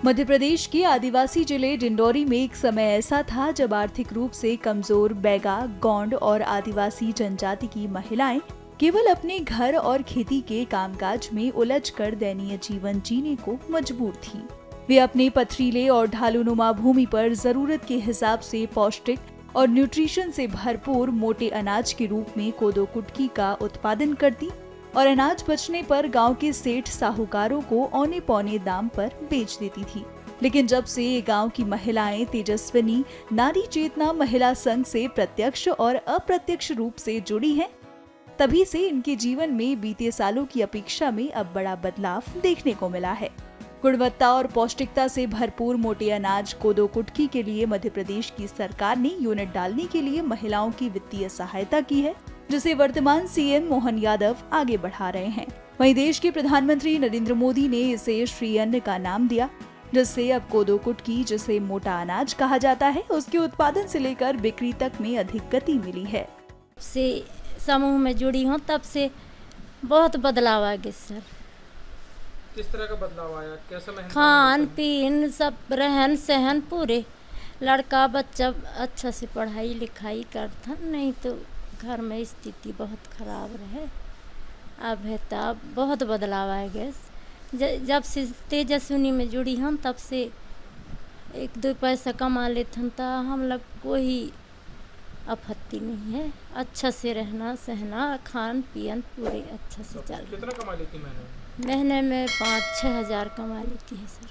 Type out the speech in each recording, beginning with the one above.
मध्य प्रदेश के आदिवासी जिले डिंडौरी में एक समय ऐसा था जब आर्थिक रूप से कमजोर बैगा, गोंड और आदिवासी जनजाति की महिलाएं केवल अपने घर और खेती के कामकाज में उलझकर दयनीय जीवन जीने को मजबूर थीं। वे अपने पथरीले और ढालूनुमा भूमि पर जरूरत के हिसाब से पौष्टिक और न्यूट्रिशन से भरपूर मोटे अनाज के रूप में कोदो कुटकी का उत्पादन करती और अनाज बचने पर गांव के सेठ साहूकारों को औने पौने दाम पर बेच देती थी। लेकिन जब से ये गांव की महिलाएं तेजस्विनी नारी चेतना महिला संघ से प्रत्यक्ष और अप्रत्यक्ष रूप से जुड़ी हैं, तभी से इनके जीवन में बीते सालों की अपेक्षा में अब बड़ा बदलाव देखने को मिला है। गुणवत्ता और पौष्टिकता से भरपूर मोटे अनाज कोदो कुटकी के लिए मध्य प्रदेश की सरकार ने यूनिट डालने के लिए महिलाओं की वित्तीय सहायता की है, जिसे वर्तमान सीएम मोहन यादव आगे बढ़ा रहे हैं। वहीं देश के प्रधानमंत्री नरेंद्र मोदी ने इसे श्री अन्न का नाम दिया, जिससे अब कोदो कुटकी, जिसे मोटा अनाज कहा जाता है, उसके उत्पादन से लेकर बिक्री तक में अधिक गति मिली है। से समूह में जुड़ी हूँ तब से बहुत बदलाव आ गया सर। किस तरह का बदलाव आया? कैसा महसूस? खान पीन सब, रहन सहन पूरे। लड़का बच्चा अच्छा से पढ़ाई लिखाई करता, नहीं तो घर में स्थिति बहुत खराब रहे। अब है तब बहुत बदलाव आ गया। जब से तेजस्विनी में जुड़ी हम तब से एक दो पैसा कमा लेते हैं, तो हम लोग कोई आपत्ति नहीं है। अच्छा से रहना सहना, खान पियन पूरे अच्छा से चल रहा। कितना कमा लेती महीने? महीने में 5-6 हज़ार कमा लेती है सर।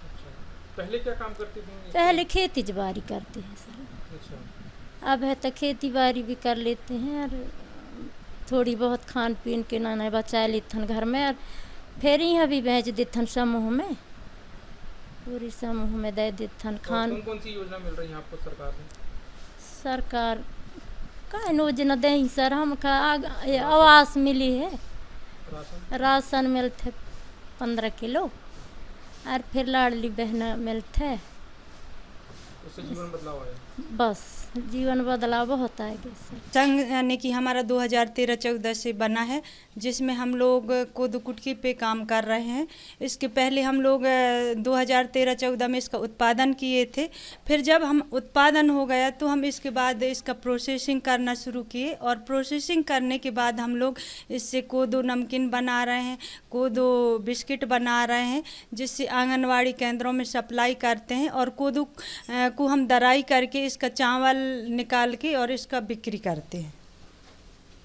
अच्छा। पहले क्या काम करती थी? पहले खेती बाड़ी करते हैं सर। अच्छा। अब है तो खेती बाड़ी भी कर लेते हैं और थोड़ी बहुत खान पीन के नाना बचा लेते हैं घर में, और फिर यहाँ भी बेच देते हैं समूह में, पूरी समूह में दे देते हैं खान। कौन सी योजना मिल रही है आपको सरकार से? सरकार का योजना दे सर, हमका आवास मिली है, राशन मिलते 15 किलो, और फिर लाडली बहना मिलते। उससे जीवन बदलाव आया? बस जीवन बदलाव बहुत आ गया सर। संघ यानी कि हमारा 2013-14 से बना है, जिसमें हम लोग कोदो कुटकी पे काम कर रहे हैं। इसके पहले हम लोग 2013-14 में इसका उत्पादन किए थे। फिर जब हम उत्पादन हो गया तो हम इसके बाद इसका प्रोसेसिंग करना शुरू किए, और प्रोसेसिंग करने के बाद हम लोग इससे कोदो नमकीन बना रहे हैं, कोदो बिस्किट बना रहे हैं, जिससे आंगनवाड़ी केंद्रों में सप्लाई करते हैं। और कोदो को हम दराई करके इसका चावल निकाल के और इसका बिक्री करते हैं।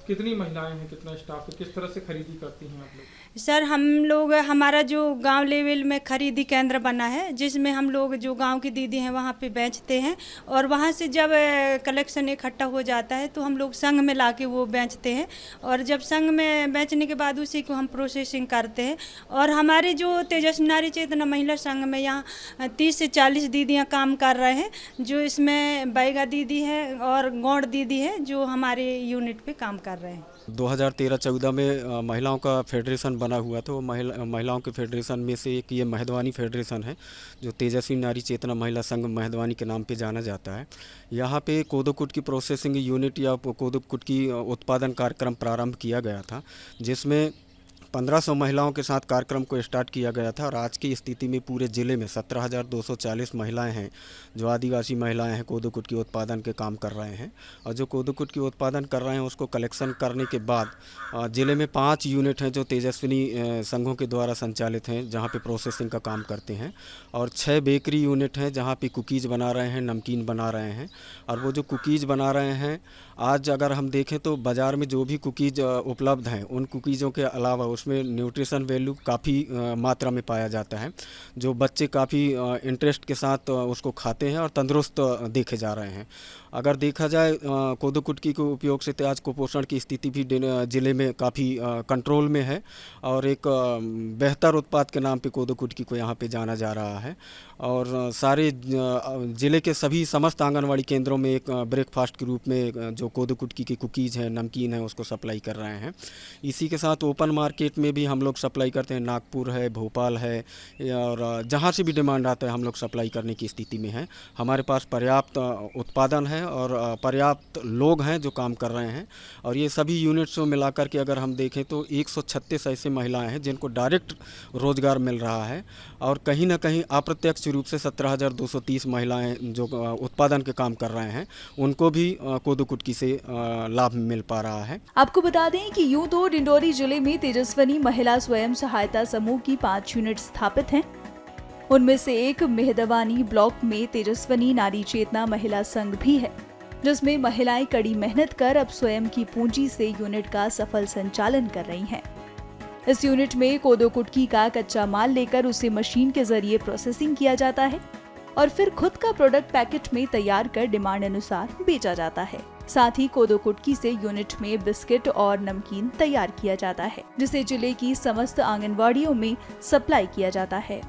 कितनी महिलाएं हैं, कितना स्टाफ है, किस तरह से खरीदी करती हैं आप लोग? सर हम लोग, हमारा जो गांव लेवल में खरीदी केंद्र बना है, जिसमें हम लोग जो गांव की दीदी हैं वहां पे बेचते हैं, और वहां से जब कलेक्शन इकट्ठा हो जाता है तो हम लोग संघ में लाके वो बेचते हैं, और जब संघ में बेचने के बाद उसी को हम प्रोसेसिंग करते हैं। और हमारे जो तेजस्वी नारी चेतना महिला संघ में यहाँ 30 से 40 दीदियाँ काम कर रहे हैं, जो इसमें बैगा दीदी है और गौड़ दीदी है, जो हमारे यूनिट पे काम कर रहे हैं। 2013-14 में महिलाओं का फेडरेशन बना हुआ था। महिलाओं के फेडरेशन में से एक ये महदवानी फेडरेशन है, जो तेजस्वी नारी चेतना महिला संघ महदवानी के नाम पे जाना जाता है। यहाँ पे कोदो कुटकी प्रोसेसिंग यूनिट या कोदो कुटकी उत्पादन कार्यक्रम प्रारंभ किया गया था, जिसमें 1500 महिलाओं के साथ कार्यक्रम को स्टार्ट किया गया था। और आज की स्थिति में पूरे ज़िले में 17,240 महिलाएं हैं, जो आदिवासी महिलाएं हैं, कोदो कुटकी उत्पादन के काम कर रहे हैं। और जो कोदो कुटकी उत्पादन कर रहे हैं उसको कलेक्शन करने के बाद ज़िले में 5 यूनिट हैं जो तेजस्विनी संघों के द्वारा संचालित हैं, जहां पे प्रोसेसिंग का काम करते हैं, और 6 बेकरी यूनिट हैं जहां पे कुकीज़ बना रहे हैं, नमकीन बना रहे हैं। और वो जो कुकीज़ बना रहे हैं, आज अगर हम देखें तो बाज़ार में जो भी कुकीज़ उपलब्ध हैं, उन कुकीज़ों के अलावा उसमें न्यूट्रिशन वैल्यू काफ़ी मात्रा में पाया जाता है, जो बच्चे काफ़ी इंटरेस्ट के साथ उसको खाते हैं और तंदुरुस्त देखे जा रहे हैं। अगर देखा जाए कोदो कुटकी के उपयोग से तो आज कुपोषण की स्थिति भी ज़िले में काफ़ी कंट्रोल में है, और एक बेहतर उत्पाद के नाम पे कोदो कुटकी को यहाँ पे जाना जा रहा है। और सारे ज़िले के सभी समस्त आंगनवाड़ी केंद्रों में एक ब्रेकफास्ट के रूप में जो कोदो कुटकी की कुकीज़ हैं, नमकीन है, उसको सप्लाई कर रहे हैं। इसी के साथ ओपन मार्केट स्टेट में भी हम लोग सप्लाई करते हैं, नागपुर है, भोपाल है, और जहाँ से भी डिमांड आता है हम लोग सप्लाई करने की स्थिति में हैं। हमारे पास पर्याप्त उत्पादन है और पर्याप्त लोग हैं जो काम कर रहे हैं। और ये सभी यूनिट्स को मिलाकर के अगर हम देखें तो 136 ऐसे महिलाएं हैं जिनको डायरेक्ट रोजगार मिल रहा है, और कहीं ना कहीं अप्रत्यक्ष रूप से 17,230 महिलाएं जो उत्पादन के काम कर रहे हैं उनको भी कोदो कुटकी से लाभ मिल पा रहा है। आपको बता दें कि यूं तो डिंडोरी जिले में तेजस्विनी महिला स्वयं सहायता समूह की 5 यूनिट स्थापित हैं। उनमें से एक मेहदवानी ब्लॉक में तेजस्विनी नारी चेतना महिला संघ भी है, जिसमें महिलाएं कड़ी मेहनत कर अब स्वयं की पूंजी से यूनिट का सफल संचालन कर रही हैं। इस यूनिट में कोदो कुटकी का कच्चा माल लेकर उसे मशीन के जरिए प्रोसेसिंग किया जाता है और फिर खुद का प्रोडक्ट पैकेट में तैयार कर डिमांड अनुसार बेचा जाता है। साथ ही कोदो कुटकी से यूनिट में बिस्किट और नमकीन तैयार किया जाता है, जिसे जिले की समस्त आंगनवाड़ियों में सप्लाई किया जाता है।